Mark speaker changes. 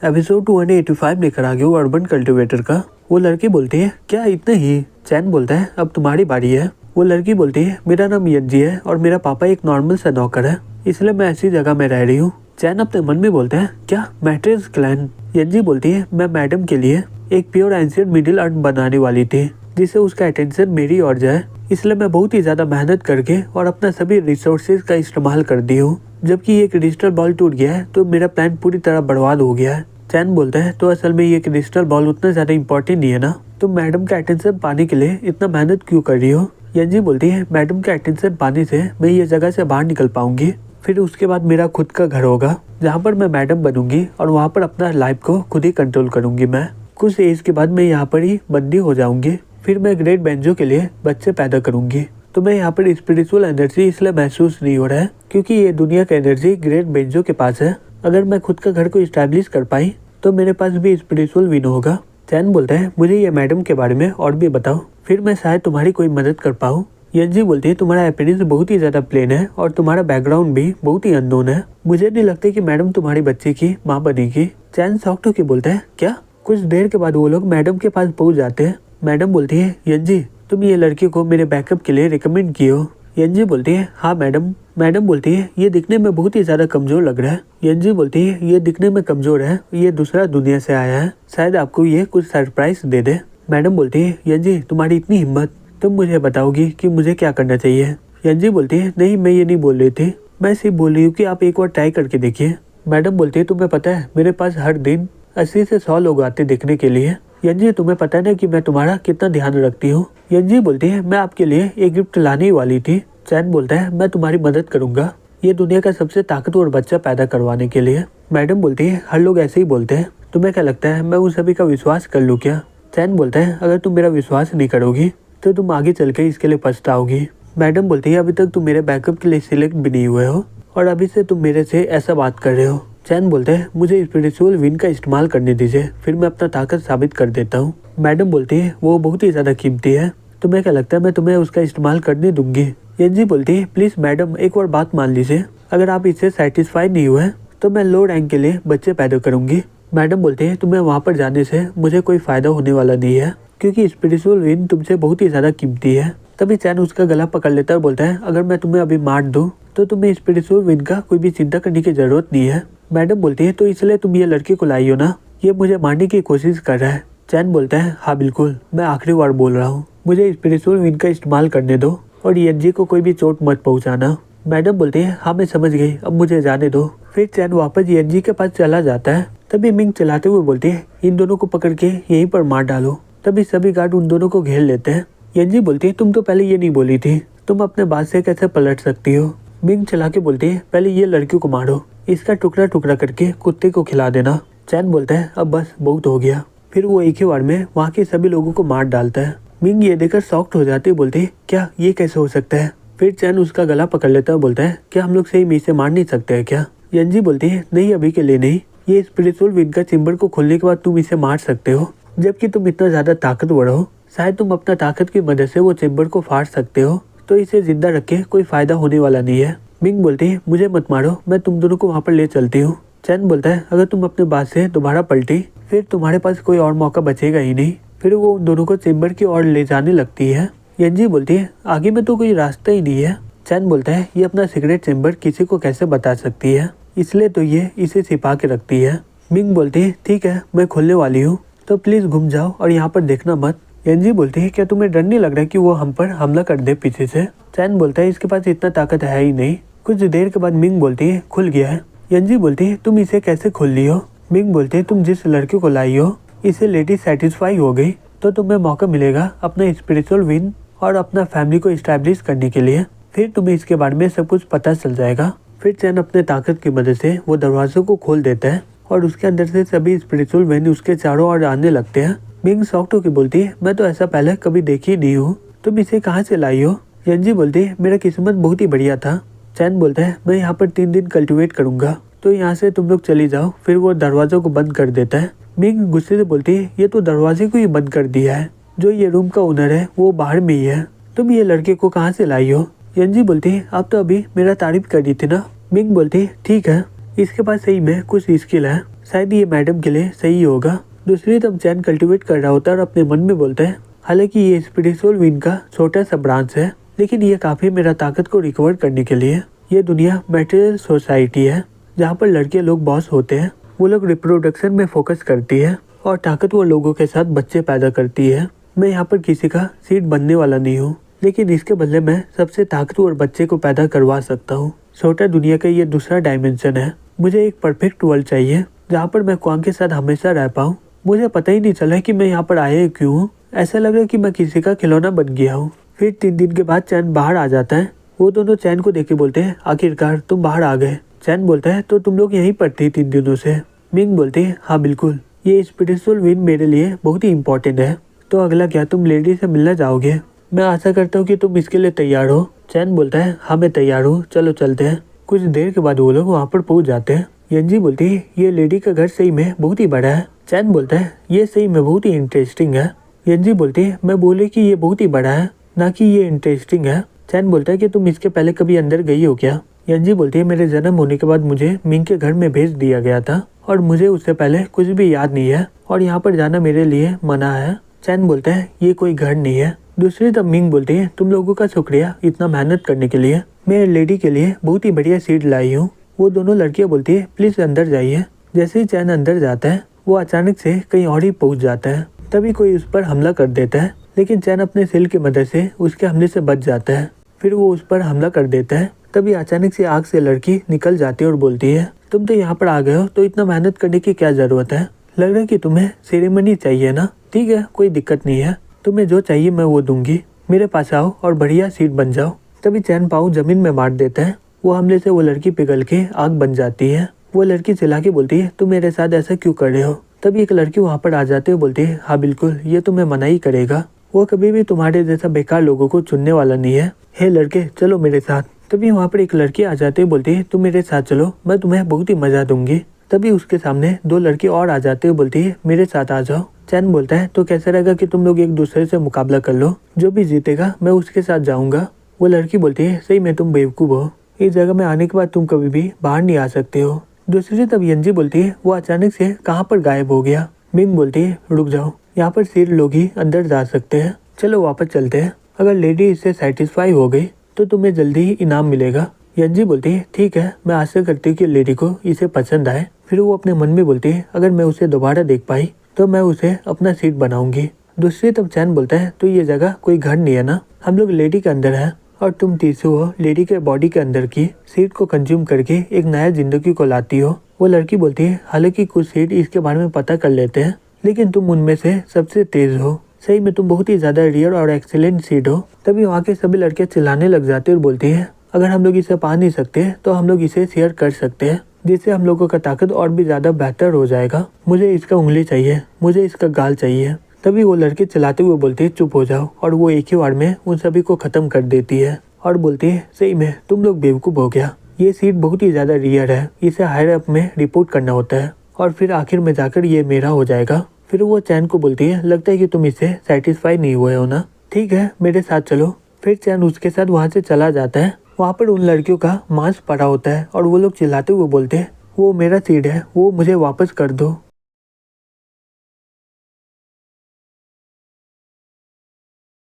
Speaker 1: Episode 285 लेकर आ गए वो अर्बन कल्टिवेटर का। वो लड़की बोलती है क्या इतना ही। चैन बोलता है अब तुम्हारी बारी है। वो लड़की बोलती है मेरा नाम यज्जी है और मेरा पापा एक नॉर्मल सा नौकर है, इसलिए मैं ऐसी जगह में रह रही हूँ। चैन अपने मन में बोलता है क्या मैट्रिक्स क्लैन। यज्जी बोलती है मैं मैडम के लिए एक प्योर एंशिएंट मिडिल अर्थ बनाने वाली थी जिससे उसका अटेंशन मेरी ओर जाए, इसलिए मैं बहुत ही ज्यादा मेहनत करके और अपना सभी रिसोर्सेज का इस्तेमाल कर दी हूँ। जबकि ये क्रिस्टल बॉल टूट गया है तो मेरा प्लान पूरी तरह बर्बाद हो गया है। चैन बोलता है तो असल में ये क्रिस्टल बॉल उतना ज्यादा इम्पोर्टेंट नहीं है ना, तुम मैडम का अटेंशन पाने के लिए इतना मेहनत क्यों कर रही हो। यज्जी बोलती है मैडम के अटेंशन पाने से मैं ये जगह से बाहर निकल पाऊंगी, फिर उसके बाद मेरा खुद का घर होगा जहाँ पर मैं मैडम बनूंगी और वहाँ पर अपना लाइफ को खुद ही कंट्रोल करूंगी। मैं कुछ एज के बाद मैं यहाँ पर ही बंदी हो जाऊंगी, फिर मैं ग्रेट बेंजो के लिए बच्चे पैदा करूंगी। तो मैं यहाँ पर स्पिरिचुअल एनर्जी इसलिए महसूस नहीं हो रहा है क्योंकि ये दुनिया का एनर्जी ग्रेट बेंजो के पास है। अगर मैं खुद का घर को इस्टेब्लिश कर पाई तो मेरे पास भी स्पिरिचुअल विन होगा। चैन बोलता है मुझे ये मैडम के बारे में और भी बताओ, फिर मैं शायद तुम्हारी कोई मदद कर पाऊँ। यज्जी बोलती है तुम्हारा अपीयरेंस बहुत ही ज्यादा प्लेन है और तुम्हारा बैकग्राउंड भी बहुत ही अननोन है, मुझे नहीं लगता कि मैडम तुम्हारी बच्चे की माँ बनेगी। चैन शॉक्ड होकर बोलता है क्या। कुछ देर के बाद वो लोग मैडम के पास पहुंच जाते हैं। मैडम बोलती है यज्जी तुम ये लड़की को मेरे बैकअप के लिए रिकमेंड किए हो। यज्जी बोलती है हाँ मैडम। मैडम बोलती है ये दिखने में बहुत ही ज्यादा कमजोर लग रहा है। यज्जी बोलती है ये दिखने में कमजोर है, ये दूसरा दुनिया से आया है, शायद आपको ये कुछ सरप्राइज दे दे। मैडम बोलती है यज्जी तुम्हारी इतनी हिम्मत, तुम मुझे बताओगी कि मुझे क्या करना चाहिए। यज्जी बोलती है नहीं मैं ये नहीं बोल रही थी, मैं सिर्फ बोल रही हूँ कि आप एक बार ट्राई करके देखिए। मैडम बोलती है तुम्हें पता है मेरे पास हर दिन 80 से 100 लोग आते देखने के लिए। यज्जी तुम्हें पता है ना कि मैं तुम्हारा कितना ध्यान रखती हूँ। यज्जी बोलती है मैं आपके लिए एक गिफ्ट लाने ही वाली थी। चैन बोलता है मैं तुम्हारी मदद करूंगा ये दुनिया का सबसे ताकतवर बच्चा पैदा करवाने के लिए। मैडम बोलती है हर लोग ऐसे ही बोलते हैं, तुम्हें क्या लगता है मैं उन सभी का विश्वास कर लूँ क्या। चैन बोलता है अगर तुम मेरा विश्वास नहीं करोगी तो तुम आगे चल के इसके लिए पछताओगी। मैडम बोलती है अभी तक तुम मेरे बैकअप के लिए सिलेक्ट भी नहीं हुए हो और अभी से तुम मेरे से ऐसा बात कर रहे हो। चैन बोलते हैं मुझे स्पिरिचुअल विन का इस्तेमाल करने दीजिए, फिर मैं अपना ताकत साबित कर देता हूँ। मैडम बोलती है वो बहुत ही ज्यादा कीमती है, तुम्हें क्या लगता है मैं तुम्हें उसका इस्तेमाल करने दूंगी। यज्जी बोलती है प्लीज मैडम एक और बात मान लीजिए, अगर आप इससे सेटिस्फाइड नहीं हुए तो मैं लो रैंक के लिए बच्चे पैदा करूंगी। मैडम बोलती है तुम्हें वहाँ पर जाने से मुझे कोई फायदा होने वाला नहीं है क्योंकि स्पिरिचुअल विन तुमसे बहुत ही ज्यादा कीमती है। तभी चैन उसका गला पकड़ लेता है और बोलता है अगर मैं तुम्हें अभी मार दूं तो तुम्हें स्पिरिचुअल विन का कोई भी चिंता करने की जरूरत नहीं है। मैडम बोलती है तो इसलिए तुम ये लड़की को लाई हो ना, ये मुझे मारने की कोशिश कर रहा है। चैन बोलता है हाँ बिल्कुल, मैं आखिरी बार बोल रहा हूँ, मुझे स्पिरिचुअल विन का इस्तेमाल करने दो और यज्जी को कोई भी चोट मत पहुँचाना। मैडम बोलती है हाँ मैं समझ गई, अब मुझे जाने दो। फिर चैन वापस यज्जी के पास चला जाता है। तभी मिंग चलाते हुए बोलती है इन दोनों को पकड़ के यहीं पर मार डालो। तभी सभी गार्ड उन दोनों को घेर लेते हैं। यज्जी बोलती है तुम तो पहले ये नहीं बोली थी, तुम अपने बात से कैसे पलट सकती हो। मिंग चला के बोलती है पहले ये लड़की को मारो, इसका टुकड़ा टुकड़ा करके कुत्ते को खिला देना। चैन बोलता है अब बस बहुत हो गया। फिर वो एक ही बार में वहाँ के सभी लोगों को मार डालता है। मिंग ये देखकर शॉक्ड हो जाती है, बोलती है क्या ये कैसे हो सकता है। फिर चैन उसका गला पकड़ लेता है, बोलता है क्या हम लोग सही में इसे मार नहीं सकते हैं क्या। यज्जी बोलती है नहीं अभी के लिए नहीं, ये स्पिरिचुअल विन का चेम्बर को खोलने के बाद तुम इसे मार सकते हो, जबकि तुम इतना ज्यादा ताकतवर हो, शायद तुम अपना ताकत की मदद से वो चेम्बर को फाड़ सकते हो, तो इसे जिंदा रख के कोई फायदा होने वाला नहीं है। मिंग बोलती है मुझे मत मारो, मैं तुम दोनों को वहाँ पर ले चलती हूँ। चैन बोलता है अगर तुम अपने बात से दोबारा पलटी फिर तुम्हारे पास कोई और मौका बचेगा ही नहीं। फिर वो उन दोनों को चेम्बर की ओर ले जाने लगती है। यज्जी बोलती है आगे में तो कोई रास्ता ही नहीं है। चैन बोलता है ये अपना सीक्रेट चेम्बर किसी को कैसे बता सकती है, इसलिए तो ये इसे छिपा के रखती है। मिंग बोलती है ठीक है मैं खोलने वाली हूँ, तो प्लीज घूम जाओ और यहाँ पर देखना मत। यज्जी बोलती है क्या तुम्हें डर नहीं लग रहा कि वो हम पर हमला कर दे पीछे से। चैन बोलता है इसके पास इतना ताकत है ही नहीं। कुछ देर के बाद मिंग बोलती है खुल गया है। यज्जी बोलती है तुम इसे कैसे खोल ली हो। मिंग बोलते है तुम जिस लड़की को लाई हो इसे लेडी सेटिस्फाई हो गई तो तुम्हें मौका मिलेगा अपना स्पिरिचुअल विन और अपना फैमिली को इस्टेब्लिश करने के लिए, फिर तुम्हें इसके बारे में सब कुछ पता चल जाएगा। फिर चैन अपने ताकत की मदद से वो दरवाजों को खोल देता है और उसके अंदर से सभी स्पिरिचुअल विन उसके चारों ओर आने लगते हैं। मिंग शॉक्ड होकर बोलती है मैं तो ऐसा पहले कभी देखी नहीं हूँ, तुम इसे कहाँ से लाई हो। यज्जी बोलती है मेरा किस्मत बहुत ही बढ़िया था। चैन बोलता है मैं यहाँ पर 3 दिन कल्टिवेट करूंगा, तो यहाँ से तुम लोग चली जाओ। फिर वो दरवाजों को बंद कर देता है। मिंग गुस्से से बोलती है ये तो दरवाजे को ही बंद कर दिया है, जो ये रूम का ओनर है वो बाहर में ही है, तुम ये लड़के को कहाँ से लाई हो। यज्जी बोलती है आप तो अभी मेरा तारीफ कर दी थी ना। मिंग बोलती है ठीक है, इसके पास सही में कुछ स्किल है, शायद ये मैडम के लिए सही होगा। दूसरी तरफ चैन कल्टीवेट कर रहा होता है और अपने मन में बोलता है, हालांकि ये स्पिरिचुअल विंग का छोटा सा ब्रांच है, लेकिन ये काफी मेरा ताकत को रिकवर करने के लिए। ये दुनिया मटेरियल सोसाइटी है जहाँ पर लड़के लोग बॉस होते हैं। वो लोग रिप्रोडक्शन में फोकस करती है और ताकतवर लोगों के साथ बच्चे पैदा करती है। मैं यहाँ पर किसी का सीड बनने वाला नहीं हूँ, लेकिन इसके बदले मैं सबसे ताकतवर बच्चे को पैदा करवा सकता हूँ। छोटा दुनिया का ये दूसरा डायमेंशन है। मुझे एक परफेक्ट वर्ल्ड चाहिए जहाँ पर मैं क्वांग के साथ हमेशा रह पाऊँ। मुझे पता ही नहीं चला कि मैं यहाँ पर आया क्यों हूँ। ऐसा लग रहा है कि मैं किसी का खिलौना बन गया हूँ। फिर 3 दिन के बाद चैन बाहर आ जाता है। वो दोनों चैन को देख के बोलते हैं, आखिरकार तुम बाहर आ गए। चैन बोलता है, तो तुम लोग यहीं पर थे 3 दिनों से। मिंग बोलते हैं, हाँ बिल्कुल, ये स्पिरिचुअल विंड मेरे लिए बहुत ही इंपॉर्टेंट है। तो अगला क्या, तुम लेडी से मिलना चाहोगे? मैं आशा करता हूँ कि तुम इसके लिए तैयार हो। चैन बोलता है, हाँ मैं तैयार हूँ, चलो चलते हैं। कुछ देर के बाद वो लोग वहाँ पर पहुँच जाते हैं। यंजी बोलती है, ये लेडी का घर सही में बहुत ही बड़ा है। चैन बोलता है, ये सही में बहुत ही इंटरेस्टिंग है। यंजी बोलती है, मैं बोले कि ये बहुत ही बड़ा है, ना कि ये इंटरेस्टिंग है। चैन बोलता है कि तुम इसके पहले कभी अंदर गई हो क्या? यंजी बोलती है, मेरे जन्म होने के बाद मुझे मिंग के घर में भेज दिया गया था और मुझे उससे पहले कुछ भी याद नहीं है और यहाँ पर जाना मेरे लिए मना है। चैन बोलता है, ये कोई घर नहीं है। दूसरी तरफ मिंग बोलती है, तुम लोगों का शुक्रिया इतना मेहनत करने के लिए। मैं लेडी के लिए बहुत ही बढ़िया सीट लाई हूँ। वो दोनों लड़कियां बोलती है, प्लीज अंदर जाइए। जैसे ही चैन अंदर जाता है, वो अचानक से कहीं और ही पहुँच जाता है। तभी कोई उस पर हमला कर देता है, लेकिन चैन अपने सेल की मदद से उसके हमले से बच जाता है। फिर वो उस पर हमला कर देता है। तभी अचानक से आग से लड़की निकल जाती है और बोलती है, तुम तो यहाँ पर आ गए हो तो इतना मेहनत करने की क्या जरूरत है? लग रहा है कि तुम्हें सेरेमनी चाहिए ना? ठीक है, कोई दिक्कत नहीं है, तुम्हें जो चाहिए मैं वो दूंगी। मेरे पास आओ और बढ़िया सीट बन जाओ। तभी चैन पाँव जमीन में मार देता है। वो हमले से वो लड़की पिघल के आग बन जाती है। वो लड़की चिल्ला के बोलती है, तुम मेरे साथ ऐसा क्यों कर रहे हो? तभी एक लड़की वहाँ पर आ जाते हुए बोलती है, हाँ बिल्कुल, ये तुम्हें मना ही करेगा। वो कभी भी तुम्हारे जैसा बेकार लोगों को चुनने वाला नहीं है। हे लड़के, चलो मेरे साथ। तभी वहाँ पर एक लड़की आ जाते हुए बोलती है, तुम मेरे साथ चलो, मैं तुम्हें बहुत ही मजा दूंगी। तभी उसके सामने 2 लड़की और आ जाते हुए बोलती है, मेरे साथ आ जाओ। चैन बोलता है, तो कैसा रहेगा कि तुम लोग एक दूसरे से मुकाबला कर लो, जो भी जीतेगा मैं उसके साथ जाऊंगा। वो लड़की बोलती है, सही में तुम बेवकूफ हो, इस जगह में आने के बाद तुम कभी भी बाहर नहीं आ सकते हो। दूसरी तब यंजी बोलती है, वो अचानक से कहाँ पर गायब हो गया। मिंग बोलती है, रुक जाओ, यहाँ पर सिर्फ लोग ही अंदर जा सकते हैं, चलो वापस चलते हैं। अगर लेडी इससे सेटिस्फाई हो गई तो तुम्हें जल्दी ही इनाम मिलेगा। यंजी बोलती है, ठीक है, मैं आशा करती हूँ कि लेडी को इसे पसंद आए। फिर वो अपने मन में बोलती है, अगर मैं उसे दोबारा देख पाई तो मैं उसे अपना सीट बनाऊंगी। दूसरी तरफ चैन बोलता है, तो ये जगह कोई घर नहीं है ना, हम लोग लेडी के अंदर है और तुम तीसू हो, लेडी के बॉडी के अंदर की सीट को कंज्यूम करके एक नया जिंदगी को लाती हो। वो लड़की बोलती है, हालांकि कुछ सीट इसके बारे में पता कर लेते हैं, लेकिन तुम उनमें से सबसे तेज हो। सही में तुम बहुत ही ज्यादा रियर और एक्सीलेंट सीट हो। तभी वहाँ के सभी लड़के चिल्लाने लग जाते और बोलती है, अगर हम लोग इसे पा नहीं सकते तो हम लोग इसे शेयर कर सकते हैं, जिससे हम लोगों का ताकत और भी ज्यादा बेहतर हो जाएगा। मुझे इसका उंगली चाहिए, मुझे इसका गाल चाहिए। तभी वो लड़के चिल्लाते हुए बोलते है, चुप हो जाओ, और वो एक ही बार में उन सभी को खत्म कर देती है और बोलती है, सही में तुम लोग बेवकूफ हो गया, ये सीट बहुत ही ज्यादा रियर है, इसे हायर अप में रिपोर्ट करना होता है और फिर आखिर में जाकर ये मेरा हो जाएगा। फिर वो चैन को बोलती है, लगता है कि तुम इससे सेटिस्फाई नहीं हुए हो ना, ठीक है मेरे साथ चलो। फिर चैन उसके साथ वहाँ से चला जाता है। वहाँ पर उन लड़कियों का मांस पड़ा होता है और वो लोग चिल्लाते हुए बोलते हैं, वो मेरा सीट है, वो मुझे वापस कर दो।